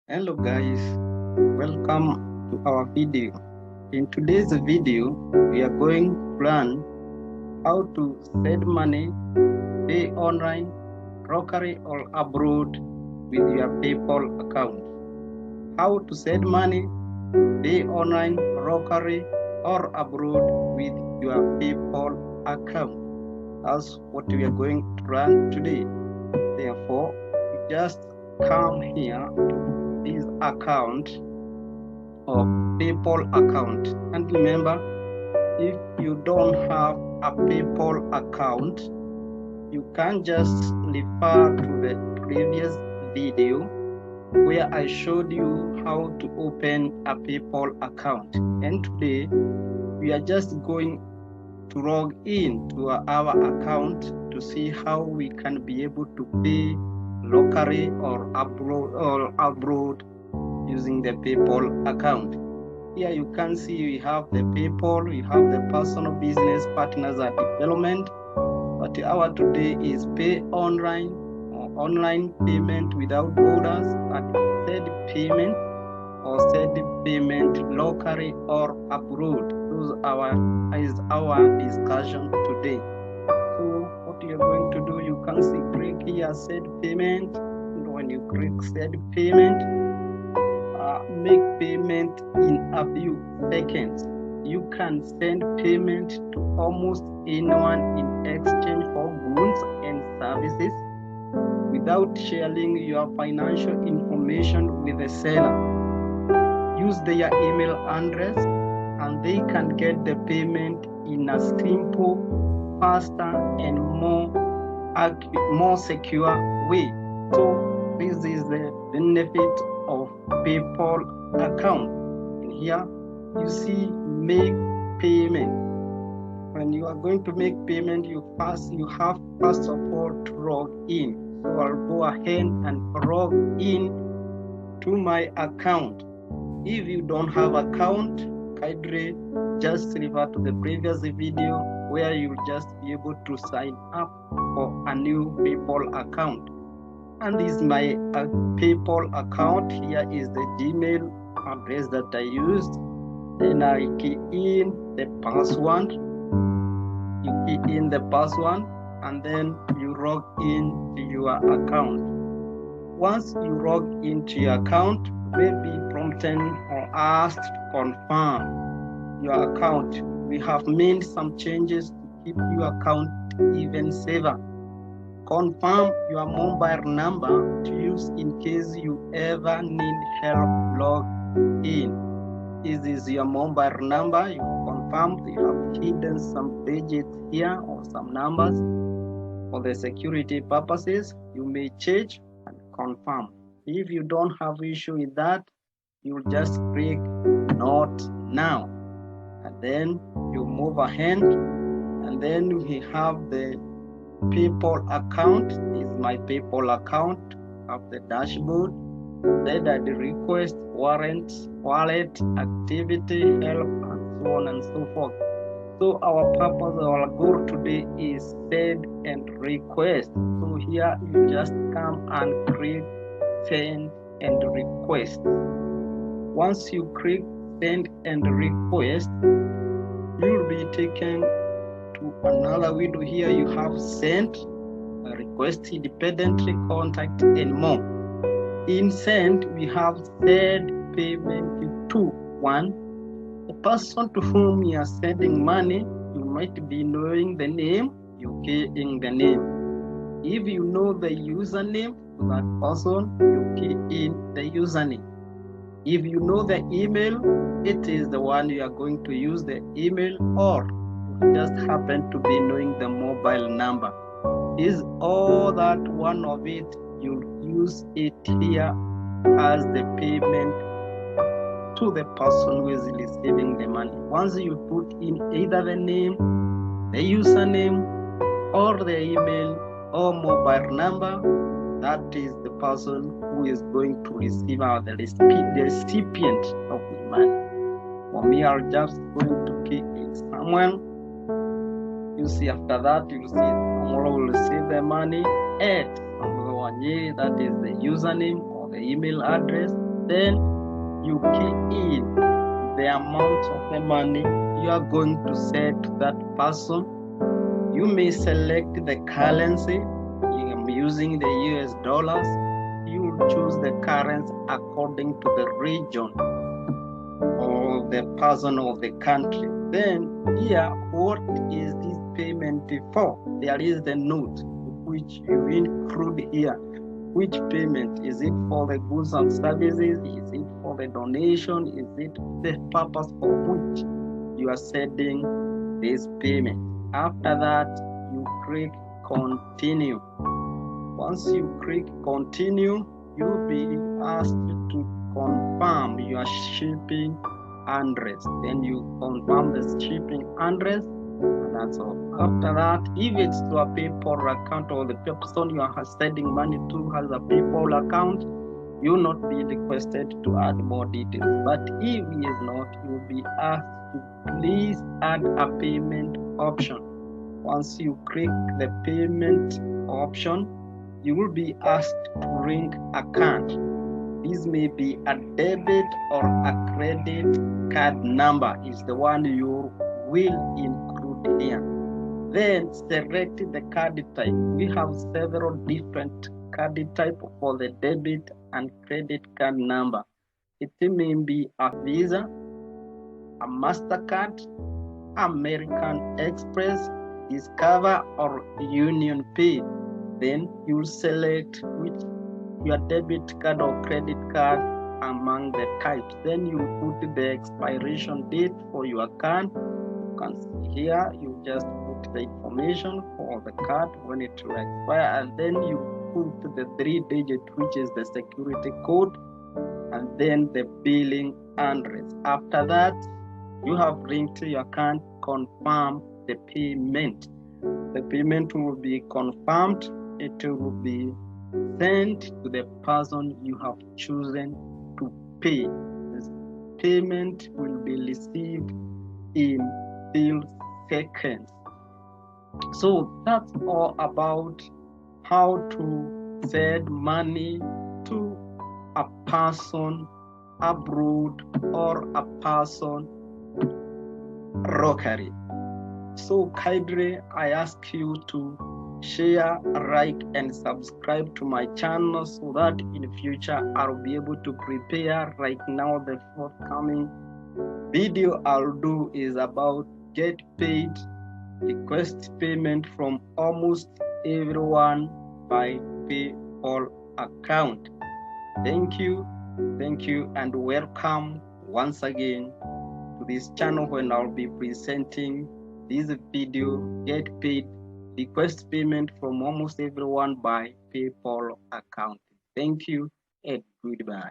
Hello guys, welcome to our video. In today's video, we are going to learn how to send money, pay online, locally or abroad with your PayPal account. How to send money, pay online, locally or abroad with your PayPal account. That's what we are going to learn today. Therefore, you just come here to this account of PayPal account, and remember, if you don't have a PayPal account, you can just refer to the previous video where I showed you how to open a PayPal account. And today we are just going to log in to our account to see how we can be able to pay locally or abroad using the PayPal account. Here you can see we have the PayPal, we have the personal business partners and development, but our today is pay online or online payment without borders, and said payment or said payment locally or abroad. Is our discussion today. So what you're going to do, you can see click here said payment, and when you click said payment, make payment in a few seconds. You can send payment to almost anyone in exchange for goods and services without sharing your financial information with the seller. Use their email address and they can get the payment in a simple, faster and more secure way. So this is the benefit of PayPal account. And here you see make payment. When you are going to make payment, you have first of all to log in. So I'll go ahead and log in to my account. If you don't have account, kindly just refer to the previous video where you'll just be able to sign up for a new PayPal account. And this is my PayPal account. Here is the Gmail address that I used. Then I key in the password. You key in the password and then you log in to your account. Once you log into your account, you may be prompted or asked to confirm your account. We have made some changes to keep your account even safer. Confirm your mobile number to use in case you ever need help log in. This is your mobile number. You confirm you have hidden some digits here or some numbers. For the security purposes, you may change and confirm. If you don't have issue with that, you'll just click not now. And then you move ahead, and then we have the PayPal account. This is my PayPal account of the dashboard. Then the request, wallet, activity, help, and so on and so forth. So our purpose, our goal today is send and request. So here you just come and click send and request. Once you click send and request, you'll be taken to another window. Here you have sent, request, independently contact, and more. In send, we have send payment to one, the person to whom you are sending money. You might be knowing the name, you key in the name. If you know the username to that person, you key in the username. If you know the email, it is the one you are going to use the email, or you just happen to be knowing the mobile number. Is all that one of it, you use it here as the payment to the person who is receiving the money. Once you put in either the name, the username, or the email or mobile number, that is the person who is going to receive the recipient of the money. For me, I'm just going to key in someone. You see, after that, you see someone will receive the money at that is the username or the email address. Then you key in the amount of the money you are going to send to that person. You may select the currency. I'm using the US dollars. You will choose the currency according to the region or the person or the country. Then here, what is this payment for? There is the note which you include here. Which payment? Is it for the goods and services? Is it for the donation? Is it the purpose for which you are sending this payment? After that, you click continue. Once you click continue, you'll be asked to confirm your shipping address. Then you confirm the shipping address, and that's all. After that, if it's to a PayPal account or the person you are sending money to has a PayPal account, you will not be requested to add more details. But if he is not, you will be asked to please add a payment option. Once you click the payment option, you will be asked to link a card. This may be a debit or a credit card number is the one you will include here. Then select the card type. We have several different card type for the debit and credit card number. It may be a Visa, a MasterCard, American Express, Discover, or Union Pay. Then you'll select which your debit card or credit card among the types. Then you put the expiration date for your card. You can see here, you just put the information for the card when it will expire, and then you put the 3-digit, which is the security code, and then the billing address. After that, you have linked your account, confirm the payment. The payment will be confirmed. It will be sent to the person you have chosen to pay. This payment will be received in few seconds. So that's all about how to send money to a person abroad or a person locally. So kindly, I ask you to share, like, and subscribe to my channel so that in future I'll be able to prepare. Right now, the forthcoming video I'll do is about get paid, request payment from almost everyone by PayPal account. Thank you, and welcome once again to this channel when I'll be presenting this video, get paid, request payment from almost everyone by PayPal account. Thank you and goodbye.